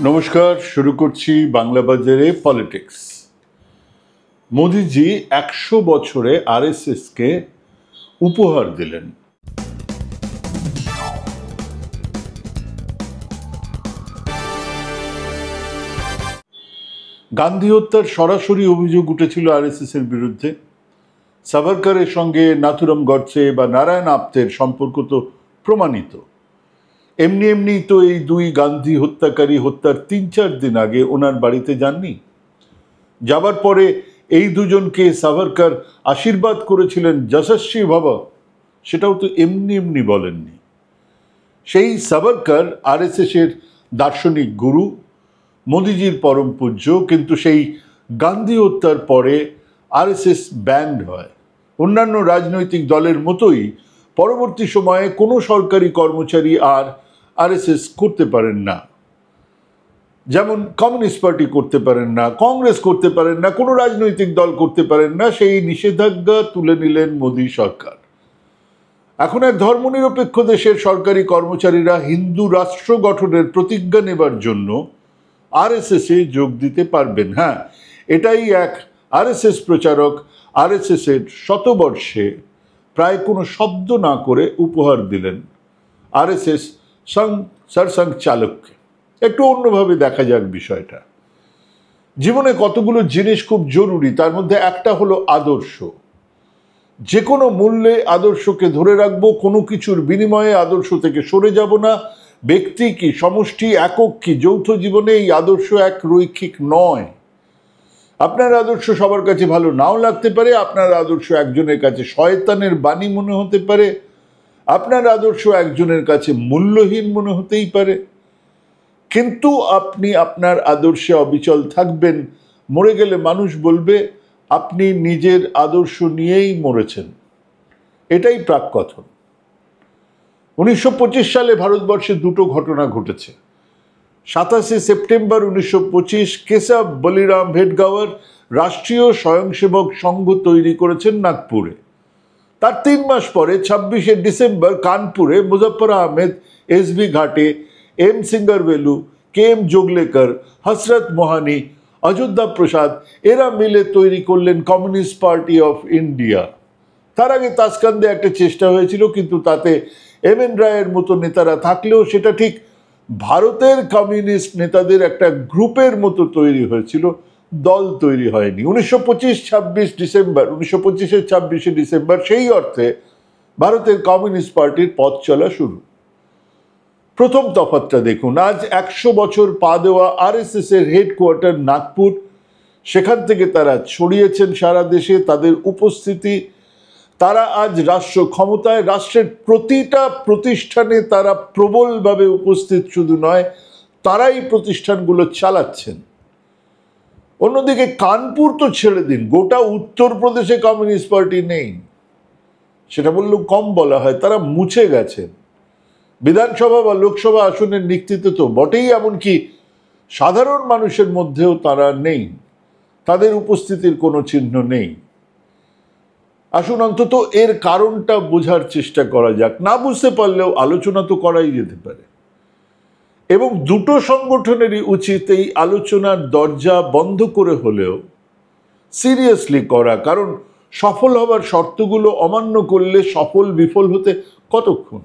নমস্কার, শুরু করছি বাংলা বাজারে পলিটিক্স। মোদিজি 100 বছরে আরএসএসকে উপহার দিলেন। গান্ধী হত্যার সরাসরি অভিযোগ উঠেছিল আরএসএস এর বিরুদ্ধে। সাভারকারের সঙ্গে নাথুরাম গডসে বা নারায়ণ আপ্তের সম্পর্ক তো প্রমাণিত। এমনি এমনি তো এই দুই গান্ধী হত্যাকারী হত্যার 3-4 দিন আগে ওনার বাড়িতে যাননি। যাবার পরে এই দুজনকে সাভারকার আশীর্বাদ করেছিলেন যশস্বী ভব, সেটাও তো এমনি এমনি বলেননি। সেই সাভারকার আরএসএস এর দার্শনিক গুরু, মোদিজির পরম পূজ্য, কিন্তু সেই গান্ধী হত্যার পরে আরএসএস ব্যান্ড হয়। অন্যান্য রাজনৈতিক দলের মতোই পরবর্তী সময়ে কোনো সরকারি কর্মচারী আর আরএসএস করতে পারেন না। যেমন কমিউনিস্ট পার্টি করতে পারেন না, কংগ্রেস করতে পারেন না, কোনো রাজনৈতিক দল করতে পারেন না। সেই নিষেধাজ্ঞা তুলে নিলেন মোদী সরকার। এখন এক ধর্মনিরপেক্ষ দেশের সরকারি কর্মচারীরা হিন্দু রাষ্ট্র গঠনের প্রতিজ্ঞা নেবার জন্য আরএসএস এ যোগ দিতে পারবেন। হ্যাঁ, এটাই এক আরএসএস প্রচারক আরএসএস এর শতবর্ষে প্রায় কোনো শব্দ না করে উপহার দিলেন আরএসএস সরসংঘ চালককে। একটু অন্যভাবে দেখা যাক বিষয়টা। জীবনে কতগুলো জিনিস খুব জরুরি, তার মধ্যে একটা হলো আদর্শ। যে কোনো মূল্যে আদর্শকে ধরে রাখবো, কোনো কিছুর বিনিময়ে আদর্শ থেকে সরে যাব না। ব্যক্তি কি সমষ্টি, একক কি যৌথ জীবনে এই আদর্শ এক রৈখিক নয়। আপনার আদর্শ সবার কাছে ভালো নাও লাগতে পারে, আপনার আদর্শ একজনের কাছে শয়তানের বাণী মনে হতে পারে, আপনার আদর্শ একজনের কাছে মূল্যহীন মনে হতেই পারে, কিন্তু আপনি আপনার আদর্শে অবিচল থাকবেন। মরে গেলে মানুষ বলবে আপনি নিজের আদর্শ নিয়েই মরেছেন। এটাই প্রাক্কথন। 1925 সালে ভারতবর্ষে দুটো ঘটনা ঘটেছে। 27শে সেপ্টেম্বর 1925 কেশব বলিরাম ভেটগাওয়ার রাষ্ট্রীয় স্বয়ংসেবক সংঘ তৈরি করেছেন নাগপুরে। তার 3 মাস পরে 26শে ডিসেম্বর কানপুরে Muzaffar Ahmed, S B Ghate, M Singaravelu, K M Joglekar, Hasrat Mohani, Ayodhya Prasad এরা মিলে তৈরি করলেন কমিউনিস্ট পার্টি অফ ইন্ডিয়া। তার আগে তাসকান্দে একটা চেষ্টা হয়েছিল, কিন্তু তাতে এম এন রায়ের মতো নেতারা থাকলেও সেটা ঠিক ভারতের কমিউনিস্ট নেতাদের একটা গ্রুপের মতো তৈরি হয়েছিল, দল তৈরি হয়নি। 1925 ডিসেম্বর 1925-এর 26শে ডিসেম্বর সেই অর্থে ভারতের কমিউনিস্ট পার্টির পথ চলা শুরু। প্রথম তফাৎটা দেখুন। আজ 100 বছর পা দেওয়া আরএসএস এর হেডকোয়ার্টার নাগপুর, সেখান থেকে তারা ছড়িয়েছেন সারা দেশে তাদের উপস্থিতি। তারা আজ রাষ্ট্র ক্ষমতায়, রাষ্ট্রের প্রতিটা প্রতিষ্ঠানে তারা প্রবলভাবে উপস্থিত। শুধু নয়, তারাই প্রতিষ্ঠানগুলো চালাচ্ছেন। অন্যদিকে কানপুর তো ছেড়ে দিন, গোটা উত্তরপ্রদেশে কমিউনিস্ট পার্টি নেই। সেটা বললেও কম বলা হয়, তারা মুছে গেছেন। বিধানসভা বা লোকসভা আসনের নিশ্চিত তো বটেই, এমনকি সাধারণ মানুষের মধ্যেও তারা নেই। তাদের উপস্থিতির কোনো চিহ্ন নেই। আসুন অন্তত এর কারণটা বোঝার চেষ্টা করা যাক। না বুঝতে পারলেও আলোচনা তো করাই যেতে পারে, এবং দুটো সংগঠনেরই উচিত এই আলোচনার দরজা বন্ধ করে হলেও সিরিয়াসলি করা। কারণ সফল হবার শর্তগুলো অমান্য করলে সফল বিফল হতে কতক্ষণ।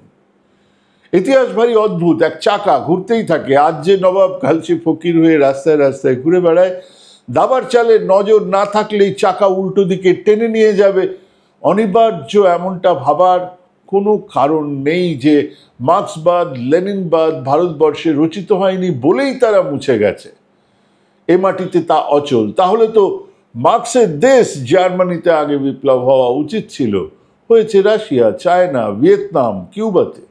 ইতিহাস ভারী অদ্ভুত, এক চাকা ঘুরতেই থাকে। আজ যে নবাব কাল সে ফকির হয়ে রাস্তায় রাস্তায় ঘুরে বেড়ায়। দাবার চালে নজর না থাকলেই চাকা উল্টো দিকে টেনে নিয়ে যাবে। অনিবার্য এমনটা ভাবার কোনো কারণ নেই যে মার্ক্সবাদ লেনিনবাদ ভারতবর্ষে রচিত হয়নি বলেই তারা মুছে গেছে। এ মাটিতে তা অচল। তাহলে তো মার্ক্সের দেশ জার্মানিতে আগে বিপ্লব হওয়া উচিত ছিল, হয়েছে রাশিয়া, চায়না, ভিয়েতনাম, কিউবাতে।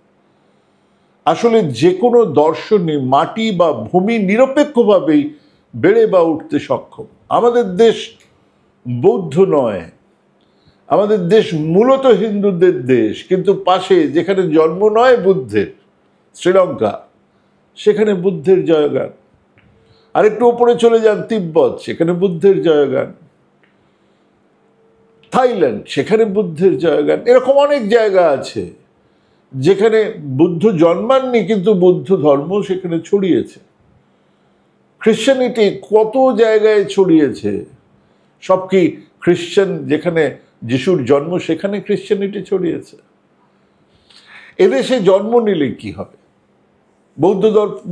আসলে যে কোনো দর্শনই মাটি বা ভূমি নিরপেক্ষভাবেই বেড়ে বা উঠতে সক্ষম। আমাদের দেশ বৌদ্ধ নয়, আমাদের দেশ মূলত হিন্দুদের দেশ, কিন্তু পাশে যেখানে জন্ম নয় বুদ্ধের, শ্রীলঙ্কা, সেখানে বুদ্ধের জয়গান। আরেকটু উপরে চলে যান তিব্বত, সেখানে বুদ্ধের জয়গান। থাইল্যান্ড, সেখানে বুদ্ধের জয়গান। এরকম অনেক জায়গা আছে যেখানে বুদ্ধ জন্মাননি, কিন্তু বুদ্ধ ধর্ম সেখানে ছড়িয়েছে। খ্রিশ্চানিটি কত জায়গায় ছড়িয়েছে। সব কি খ্রিশ্চান, যেখানে যিশুর জন্ম সেখানে খ্রিশ্চানিটি ছড়িয়েছে? এদেশে জন্ম নিলে কি হবে? বৌদ্ধ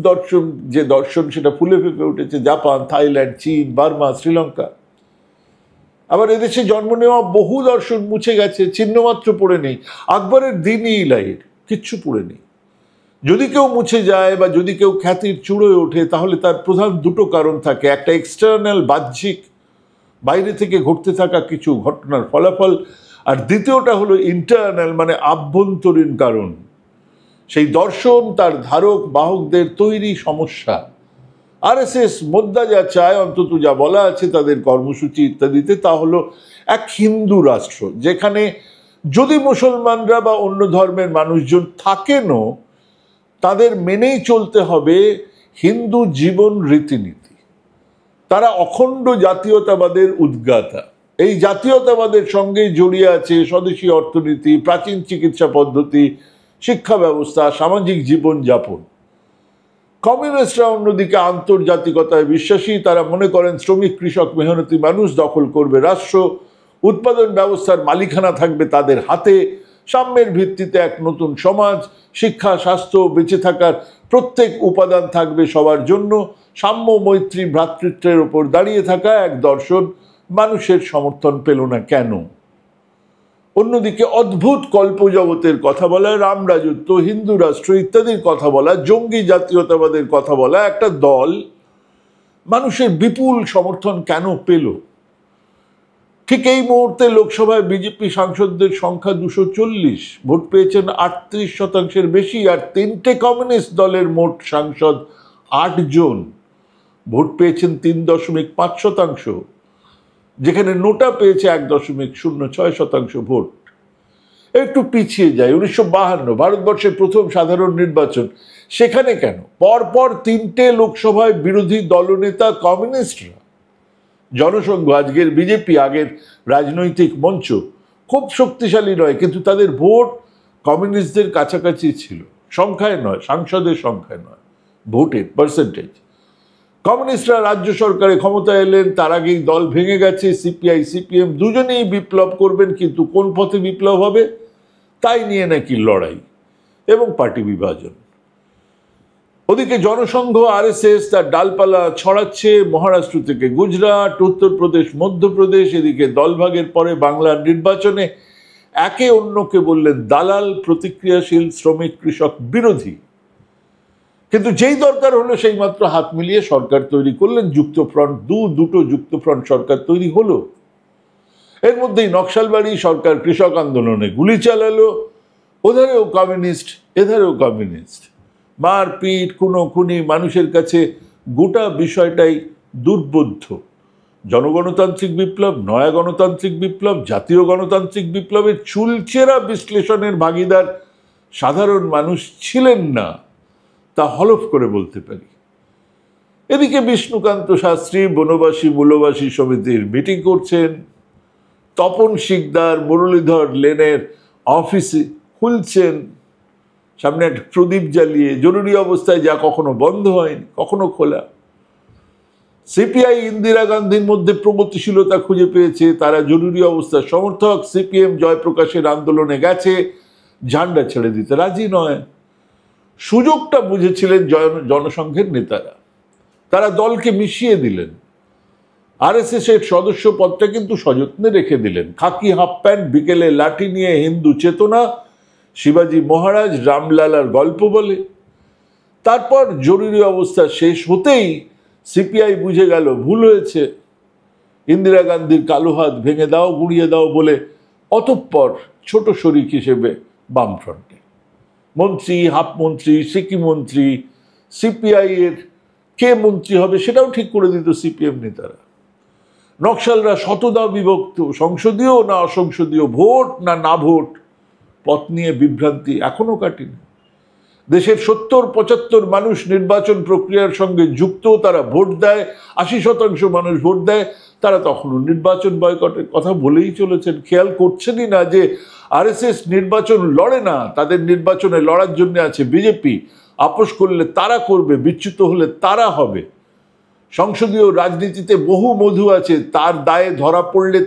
দর্শন, যে দর্শন, সেটা ফুলে ফেঁপে উঠেছে জাপান, থাইল্যান্ড, চীন, বার্মা, শ্রীলঙ্কা। আবার এদেশে জন্ম নেওয়া বহু দর্শন মুছে গেছে, চিহ্নমাত্র পড়ে নেই। আকবরের দ্বীন-ই ইলাহির কিচ্ছু পড়ে নেই। যদি কেউ মুছে যায় বা যদি কেউ খ্যাতির চূড়োয় ওঠে, তাহলে তার প্রধান দুটো কারণ থাকে। একটা এক্সটার্নাল, বাহ্যিক, বাইরে থেকে ঘটতে থাকা কিছু ঘটনার ফলাফল, আর দ্বিতীয়টা হলো ইন্টারনাল, মানে আভ্যন্তরীণ কারণ। সেই দর্শন, তার ধারক বাহকদের তৈরি সমস্যা। আরএসএস মোদ্দা যা চায়, অন্তত যা বলা আছে তাদের কর্মসূচি ইত্যাদিতে, তা হলো এক হিন্দু রাষ্ট্র, যেখানে যদি মুসলমানরা বা অন্য ধর্মের মানুষজন থাকেনও, তাদের মেনেই চলতে হবে হিন্দু জীবন রীতিনীতি। তারা অখণ্ড জাতীয়তাবাদের উদ্গাতা। এই জাতীয়তাবাদের সঙ্গে জড়িয়ে আছে স্বদেশী অর্থনীতি, প্রাচীন চিকিৎসা পদ্ধতি, শিক্ষা ব্যবস্থা, সামাজিক জীবনযাপন। কমিউনিস্টরা অন্যদিকে আন্তর্জাতিকতায় বিশ্বাসী। তারা মনে করেন শ্রমিক, কৃষক, মেহনতি মানুষ দখল করবে রাষ্ট্র, উৎপাদন ব্যবস্থার মালিকানা থাকবে তাদের হাতে, সাম্যের ভিত্তিতে এক নতুন সমাজ, শিক্ষা, স্বাস্থ্য, বেঁচে থাকার প্রত্যেক উপাদান থাকবে সবার জন্য, সাম্য, মৈত্রী, ভ্রাতৃত্বের ওপর দাঁড়িয়ে থাকা এক দর্শন মানুষের সমর্থন পেল না কেন? অন্যদিকে অদ্ভুত কল্পজগতের কথা বলা, রামরাজত্ব, হিন্দু রাষ্ট্র ইত্যাদির কথা বলা, জঙ্গি জাতীয়তাবাদের কথা বলা একটা দল মানুষের বিপুল সমর্থন কেন পেল? ঠিক এই মুহূর্তে লোকসভায় বিজেপি সাংসদদের সংখ্যা 240, ভোট পেয়েছেন 38%-এর বেশি, আর 3টে কমিউনিস্ট দলের মোট সাংসদ 8 জন, ভোট পেয়েছেন 3.5%, যেখানে নোটা পেয়েছে 1.06% ভোট। একটু পিছিয়ে যায় 1952, ভারতবর্ষের প্রথম সাধারণ নির্বাচন, সেখানে কেন পরপর 3টে লোকসভায় বিরোধী দলনেতা কমিউনিস্টরা? জনসংঘ, আজকের বিজেপি, আগের রাজনৈতিক মঞ্চ, খুব শক্তিশালী নয়, কিন্তু তাদের ভোট কমিউনিস্টদের কাছাকাছি ছিল, সংখ্যায় নয়, সাংসদের সংখ্যায় নয়, ভোটের পার্সেন্টেজ। কমিউনিস্টরা রাজ্য সরকারে ক্ষমতায় এলেন, তার আগেই দল ভেঙে গেছে। সিপিআই, সিপিএম দুজনেই বিপ্লব করবেন, কিন্তু কোন পথে বিপ্লব হবে তাই নিয়ে নাকি লড়াই এবং পার্টি বিভাজন। ওদিকে জনসংঘ, আরএসএস তার ডালপালা ছড়াচ্ছে মহারাষ্ট্র থেকে গুজরাট, উত্তরপ্রদেশ, মধ্যপ্রদেশ। এদিকে দলভাগের পরে বাংলার নির্বাচনে একে অন্যকে বললেন দালাল, প্রতিক্রিয়াশীল, শ্রমিক, কৃষক বিরোধী। কিন্তু যেই দরকার হলো সেই মাত্র হাত মিলিয়ে সরকার তৈরি করলেন যুক্তফ্রন্ট। দুটো যুক্তফ্রন্ট সরকার তৈরি হলো। এর মধ্যেই নকশালবাড়ি সরকার কৃষক আন্দোলনে গুলি চালালো, ওধারেও কমিউনিস্ট, এধারেও কমিউনিস্ট, মারপিট, খুনোখুনি। মানুষের কাছে গোটা বিষয়টাই দুর্বোধ্য। জনগণতান্ত্রিক বিপ্লব, নয়া গণতান্ত্রিক বিপ্লব, জাতীয় গণতান্ত্রিক বিপ্লবের চুলচেরা বিশ্লেষণের ভাগিদার সাধারণ মানুষ ছিলেন না, তা হলফ করে বলতে পারি। এদিকে বিষ্ণুকান্ত শাস্ত্রী বনবাসী মূলবাসী সমিতির মিটিং করছেন, তপন শিকদার মুরলীধর লেনের অফিসে খুলছেন, সামনে একটা প্রদীপ জ্বালিয়ে, জরুরি অবস্থায় যা কখনো বন্ধ হয়নি, কখনো খোলা। সিপিআই ইন্দিরা গান্ধীর মধ্যে প্রগতিশীলতা খুঁজে পেয়েছে, তারা জরুরি অবস্থার সমর্থক। সিপিএম জয়প্রকাশের আন্দোলনে গেছে, ঝান্ডা ছেড়ে দিতে রাজি নয়। সুযোগটা বুঝেছিলেন জনসংঘের নেতারা, তারা দলকে মিশিয়ে দিলেন। আরএসএস এর সদস্য পদটা কিন্তু সযত্নে রেখে দিলেন। খাকি হাফ প্যান্ট, বিকেলে লাঠি নিয়ে হিন্দু চেতনা, শিবাজি মহারাজ, রামলালার গল্প বলে। তারপর জরুরি অবস্থা শেষ হতেই সিপিআই বুঝে গেল ভুল হয়েছে, ইন্দিরা গান্ধীর কালো হাত ভেঙে দাও, গুঁড়িয়ে দাও বলে অতঃপর ছোট শরিক হিসেবে বামফ্রন্টে মন্ত্রী, হাফ মন্ত্রী, সিকি মন্ত্রী, সিপিআই এর কে মন্ত্রী হবে সেটাও ঠিক করে দিত সিপিএম নেতারা। নকশালরা শতদা বিভক্ত, সংসদীয় না অসংসদীয়, ভোট না না ভোট, পথ নিয়ে বিভ্রান্তি এখনো কাটেনি। দেশের 70-75 মানুষ নির্বাচন প্রক্রিয়ার সঙ্গে যুক্ত, তারা ভোট দেয়, 80% মানুষ ভোট দেয়। তারা তখনও নির্বাচন বয়কটের কথা বলেই চলেছেন, খেয়াল করছেনই না যে আরএসএস নির্বাচন লড়ে না, তাদের নির্বাচনে লড়ার জন্য আছে বিজেপি। আপোষ করলে তারা করবে, বিচ্যুত হলে তারা হবে। সংসদীয় রাজনীতিতে বহু মধু আছে, তার দায়ে ধরা পড়লে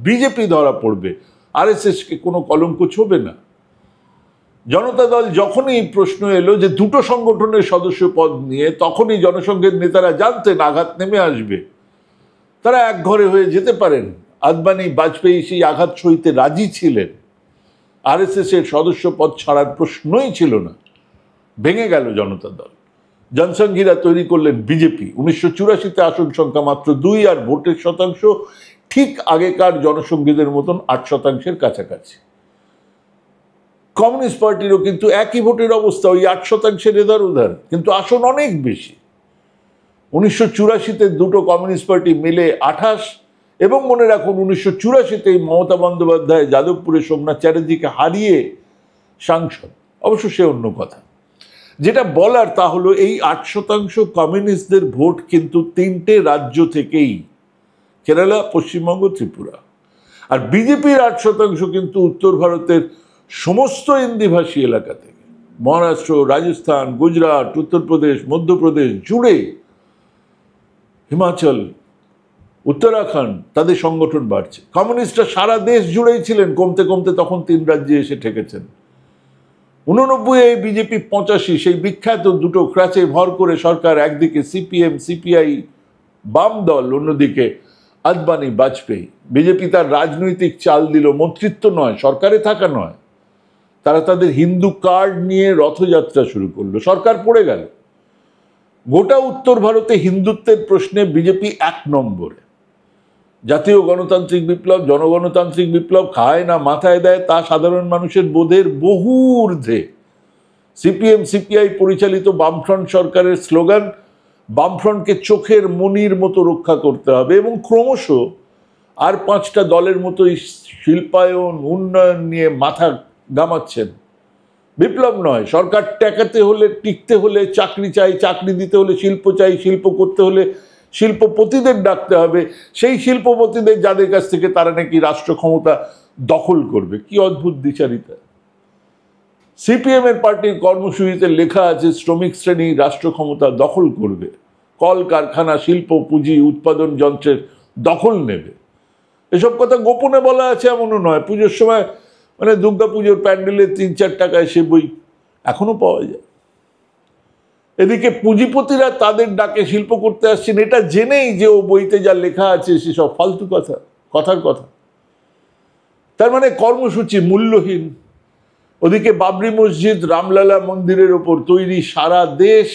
বিজেপি ধরা পড়বে, আরএসএসকে কোনো কলঙ্ক ছোবে না। জনতা দল যখনই প্রশ্ন এলো যে দুটো সংগঠনের সদস্য পদ নিয়ে, তখনই জনসংঘের নেতারা জানতেন আঘাত নেমে আসবে, তারা এক ঘরে হয়ে যেতে পারেন। আদবানি বাজপেয়ী সেই আঘাত সইতে রাজি ছিলেন। আরএসএস এর সদস্য পদ ছাড়ার প্রশ্নই ছিল না। ভেঙে গেল জনতা দল, জনসংঘীরা তৈরি করলেন বিজেপি। 1984-তে আসন সংখ্যা মাত্র 2 আর ভোটের শতাংশ ঠিক আগেকার জনসংঘীদের মতন 8%-এর কাছাকাছি। কমিউনিস্ট পার্টিরও কিন্তু একই ভোটের অবস্থা, ওই 8%-এর এধার ওধার, কিন্তু আসন অনেক বেশি। 1984-তে দুটো কমিউনিস্ট পার্টি মিলে 28, এবং মনে রাখুন 1984-তেই মমতা বন্দ্যোপাধ্যায় যাদবপুরে সোমনাথ চ্যাটার্জিকে হারিয়ে সাংসদ। অবশ্য সে অন্য কথা। যেটা বলার তা হলো এই 8% কমিউনিস্টদের ভোট কিন্তু 3টে রাজ্য থেকেই, কেরালা, পশ্চিমবঙ্গ, ত্রিপুরা। আর বিজেপির 8% কিন্তু উত্তর ভারতের সমস্ত হিন্দিভাষী এলাকা থেকে, মহারাষ্ট্র, রাজস্থান, গুজরাট, উত্তরপ্রদেশ, মধ্যপ্রদেশ জুড়ে, হিমাচল, উত্তরাখণ্ড, তাদের সংগঠন বাড়ছে। কমিউনিস্টরা সারা দেশ জুড়েই ছিলেন, কমতে কমতে তখন 3 রাজ্যে এসে ঠেকেছেন। 89-এ বিজেপি 85, সেই বিখ্যাত দুটো ক্রাচে ভর করে সরকার, একদিকে সিপিএম সিপিআই বাম দল, অন্যদিকে আদবানি বাজপেয়ী। বিজেপি তার রাজনৈতিক চাল দিল, মন্ত্রিত্ব নয়, সরকারে থাকা নয়। তারা তাদের হিন্দু কার্ড নিয়ে রথযাত্রা শুরু করলো, সরকার পড়ে গেল। গোটা উত্তর ভারতে হিন্দুত্বের প্রশ্নে বিজেপি 1 নম্বরে। জাতীয় গণতান্ত্রিক বিপ্লব, জনগণতান্ত্রিক বিপ্লব খায় না মাথায় দেয়, তা সাধারণ মানুষের বোধের বহু ঊর্ধ্বে। সিপিএম সিপিআই পরিচালিত বামফ্রন্ট সরকারের স্লোগান, বামফ্রন্টকে চোখের মনির মতো রক্ষা করতে হবে, এবং ক্রমশ আর 5টা দলের মতোই শিল্পায়ন, উন্নয়ন নিয়ে মাথা গামাচ্ছেন। বিপ্লব নয়, সরকার টেকাতে হলে, টিকতে হলে চাকরি চাই, চাকরি দিতে হলে শিল্প চাই, শিল্প করতে হলে শিল্পপতিদের ডাকতে হবে, সেই শিল্পপতিদের যাদের কাছ থেকে তারা নাকি রাষ্ট্র ক্ষমতা দখল করবে। কি অদ্ভুত দ্বিচারিতা! সিপিএম এর পার্টির কর্মসূচিতে লেখা আছে শ্রমিক শ্রেণী রাষ্ট্র ক্ষমতা দখল করবে, কল কারখানা, শিল্প, পুঁজি, উৎপাদন যন্ত্রের দখল নেবে। এসব কথা গোপনে বলা আছে এমনও নয়। পুজোর সময় মানে দুর্গা পুজোর প্যান্ডেলে 3-4 টাকায় সে বই এখনো পাওয়া যায়। এদিকে পুঁজিপতিরা তাদের ডাকে শিল্প করতে আসছেন, এটা জেনেই যে ও বইতে যা লেখা আছে সেসব ফালতু কথা, কথার কথা। তার মানে কর্মসূচি মূল্যহীন। ওদিকে বাবরি মসজিদ, রামলালা মন্দিরের ওপর তৈরি সারা দেশ,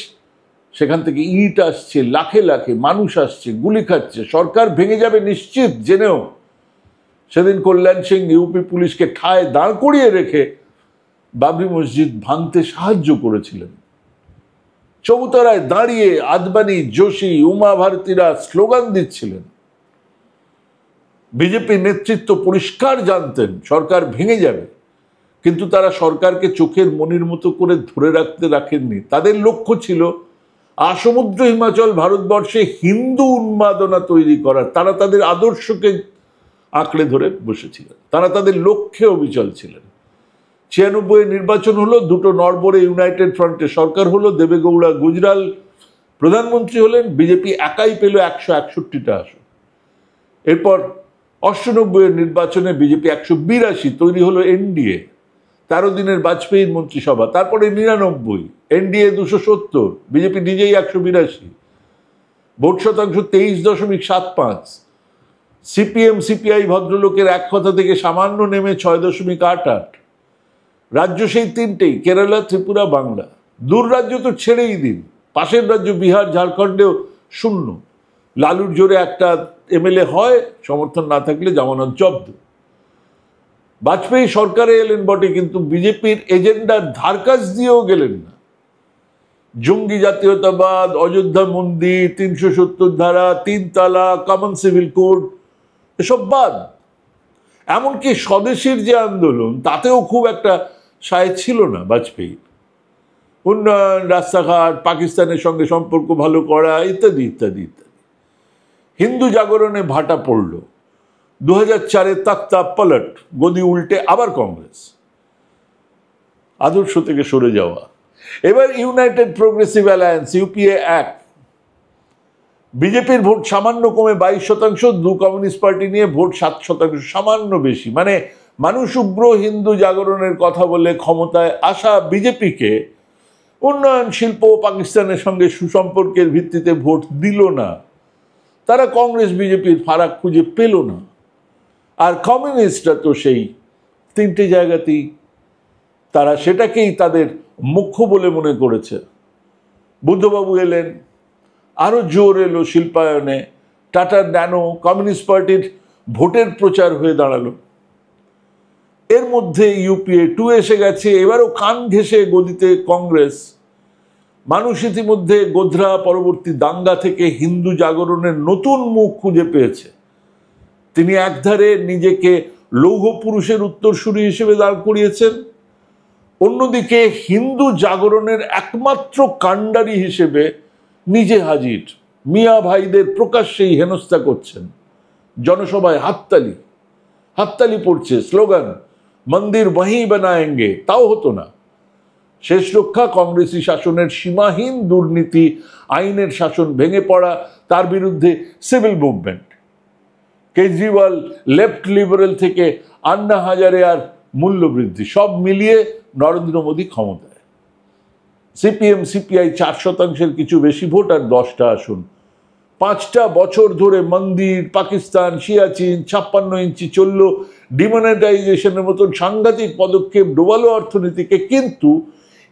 সেখান থেকে ইট আসছে, লাখে লাখে মানুষ আসছে, গুলি খাচ্ছে। সরকার ভেঙে যাবে নিশ্চিত জেনেও সেদিন কল্যাণ সিং ইউপি পুলিশকে ঠায় দাঁড় করিয়ে রেখে বাবরি মসজিদ ভাঙতে সাহায্য করেছিলেন। চৌতারায় দাঁড়িয়ে আদবানি, যোশী, উমা ভারতীরা স্লোগান দিচ্ছিলেন। বিজেপি নেতৃত্ব পরিষ্কার জানতেন সরকার ভেঙে যাবে, কিন্তু তারা সরকারকে চোখের মনির মতো করে ধরে রাখেননি। তাদের লক্ষ্য ছিল আসমুদ্র হিমাচল ভারতবর্ষে হিন্দু উন্মাদনা তৈরি করার। তারা তাদের আদর্শকে আঁকড়ে ধরে বসেছিলেন, তারা তাদের লক্ষ্যে অবিচল ছিলেন। 96 নির্বাচন হলো, দুটো নড়বড়ে ইউনাইটেড ফ্রন্টে সরকার হলো, দেবেগৌড়া গুজরাল প্রধানমন্ত্রী হলেন, বিজেপি একাই পেল 161টা আসন। এরপর 98 নির্বাচনে বিজেপি 182, তৈরি হলো এনডিএ, 13 দিনের বাজপেয়ীর মন্ত্রিসভা। তারপরে 99, এনডিএ 270, বিজেপি নিজেই 182, ভোট শতাংশ 23.75। সিপিএম সিপিআই ভদ্রলোকের এক কথা থেকে সামান্য নেমে 6.88। রাজ্য সেই 3টেই, কেরালা, ত্রিপুরা, বাংলা। দূর রাজ্য তো ছেড়েই দিন, পাশের রাজ্য বিহার, ঝাড়খণ্ডেও 0। লালুর জোরে একটা এমএলএ হয়, সমর্থন না থাকলে জামানত জব্দ। বাজপেয়ী সরকারে এলেন বটে, কিন্তু বিজেপির এজেন্ডার ধারকাছ দিয়েও গেলেন না। জঙ্গি জাতীয়তাবাদ, অযোধ্যা মন্দির, 370 ধারা, 3 তালাক, কমন সিভিল কোড, এসব বাদ। এমনকি স্বদেশীর যে আন্দোলন, তাতেও খুব একটা সায় ছিল না বাজপেয়ীর। উন্নয়ন, রাস্তাঘাট, পাকিস্তানের সঙ্গে সম্পর্ক ভালো করা, ইত্যাদি ইত্যাদি ইত্যাদি। হিন্দু জাগরণে ভাটা পড়ল। 2004-এ তক্তা পলট, গদি উল্টে আবার কংগ্রেস, আদর্শ থেকে সরে যাওয়া। এবার ইউনাইটেড প্রোগ্রেসিভ অ্যালায়েন্স, ইউপিএ 1, বিজেপির ভোট সামান্য কমে 22%, দু কমিউনিস্ট পার্টি নিয়ে ভোট 7%, সামান্য বেশি। মানে মানুষ উগ্র হিন্দু জাগরণের কথা বলে ক্ষমতায় আসা বিজেপিকে উন্নয়ন, শিল্প ও পাকিস্তানের সঙ্গে সুসম্পর্কের ভিত্তিতে ভোট দিল না। তারা কংগ্রেস বিজেপির ফারাক খুঁজে পেল না। আর কমিউনিস্টরা তো সেই 3টে জায়গাতেই তারা সেটাকেই তাদের মুখ্য বলে মনে করেছে। বুদ্ধবাবু এলেন, আরো জোর এলো শিল্পায়নে, টাটার ন্যানো কমিউনিস্ট পার্টির ভোটের প্রচার হয়ে দাঁড়ালো। এর মধ্যে ইউপিএ 2 এসে গেছে, এবারও কান ঘেঁষে গদিতে কংগ্রেস। মানুষ ইতিমধ্যে গোধরা পরবর্তী দাঙ্গা থেকে হিন্দু জাগরণের নতুন মুখ খুঁজে পেয়েছে। তিনি একধারে নিজেকে লৌহ পুরুষের উত্তরসূরি হিসেবে দাঁড় করিয়েছেন, অন্যদিকে হিন্দু জাগরণের একমাত্র কাণ্ডারি হিসেবে নিজে হাজির। মিয়া ভাইদের প্রকাশ্যেই হেনস্থা করছেন। জনসভায় হাততালি পড়ছে, স্লোগান মন্দির ওয়াহি বানায়েঙ্গে, তাও হতো না। শেষ রক্ষা কংগ্রেসি শাসনের সীমাহীন দুর্নীতি, আইনের শাসন ভেঙে পড়া, তার বিরুদ্ধে civil movement. Kejriwal left liberal থেকে আন্না হাজারে আর মূল্যবৃদ্ধি, সব মিলিয়ে নরেন্দ্র মোদী ক্ষমতায়। সিপিএম সিপিআই 4% কিছু বেশি ভোট আর 10টা আসন। 5টা বছর ধরে মন্দির, পাকিস্তান, সিয়াচিন, 56 ইঞ্চি চলল, ডিমনিটাইজেশনের মতন সাংঘাতিক পদক্ষেপ ডোবালো অর্থনীতিকে, কিন্তু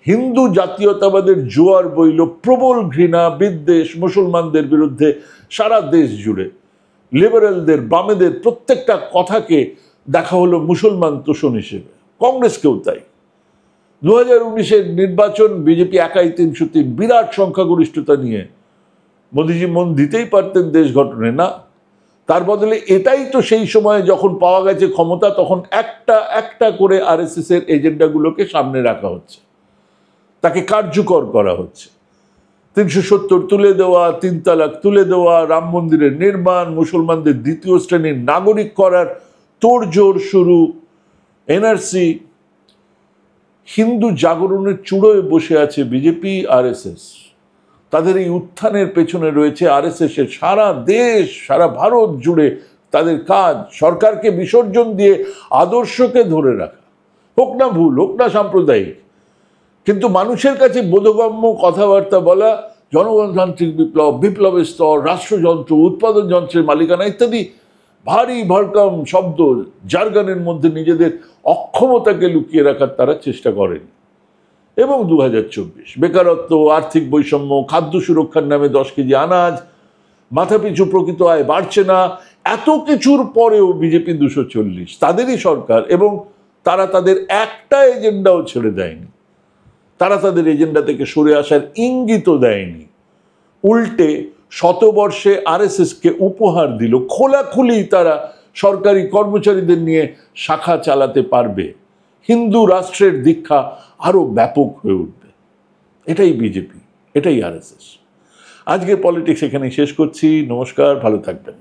হিন্দু জাতীয়তাবাদের জোয়ার বইল, প্রবল ঘৃণা, বিদ্বেষ মুসলমানদের বিরুদ্ধে সারা দেশ জুড়ে। লিবারেলদের, বামেদের প্রত্যেকটা কথাকে দেখা হলো মুসলমান তোষণ হিসেবে, কংগ্রেসকেও তাই। 2019-এর নির্বাচন বিজেপি একাই 303, বিরাট সংখ্যাগরিষ্ঠতা নিয়ে। মোদীজি মন দিতেই পারতেন দেশ গঠনে, না। তার বদলে এটাই তো সেই সময় যখন পাওয়া গেছে ক্ষমতা, তখন একটা একটা করে আরএসএস এর এজেন্ডাগুলোকে সামনে রাখা হচ্ছে, তাকে কার্যকর করা হচ্ছে। 370 তুলে দেওয়া, 3 তালাক তুলে দেওয়া, রাম মন্দিরের নির্মাণ, মুসলমানদের দ্বিতীয় শ্রেণীর নাগরিক করার তোড়জোড় শুরু, এনআরসি। হিন্দু জাগরণের চূড়োয় বসে আছে বিজেপি, আরএসএস। তাদের এই উত্থানের পেছনে রয়েছে আরএসএস এর সারা দেশ, সারা ভারত জুড়ে তাদের কাজ সরকারকে বিসর্জন দিয়ে আদর্শকে ধরে রাখা, হোক না ভুল, হোক না সাম্প্রদায়িক, কিন্তু মানুষের কাছে বোধগম্য কথাবার্তা বলা, জনগণতান্ত্রিক বিপ্লব, বিপ্লবের স্তর, রাষ্ট্রযন্ত্র, উৎপাদন যন্ত্রের মালিকানা ইত্যাদি ভারী ভরকম শব্দ, জার্গানের মধ্যে নিজেদের অক্ষমতাকে লুকিয়ে রাখার তারা চেষ্টা করেন। এবং 2024 বেকারত্ব, আর্থিক বৈষম্য, খাদ্য সুরক্ষার নামে 10 কেজি আনাজ, মাথাপিছু প্রকৃত আয় বাড়ছে না, এত কিছুর পরেও বিজেপি 240, তাদেরই সরকার, এবং তারা তাদের একটা এজেন্ডাও ছেড়ে দেয়নি। তারা তাদের এজেন্ডা থেকে সরে আসার ইঙ্গিতও দেয়নি। উল্টে শতবর্ষে আরএসএসকে উপহার দিল, খোলাখুলি তারা সরকারি কর্মচারীদের নিয়ে শাখা চালাতে পারবে। হিন্দু রাষ্ট্রের দীক্ষা আরো ব্যাপক হয়ে উঠবে। এটাই বিজেপি, এটাই আরএসএস। আজকের পলিটিক্স এখানেই শেষ করছি। নমস্কার, ভালো থাকবেন।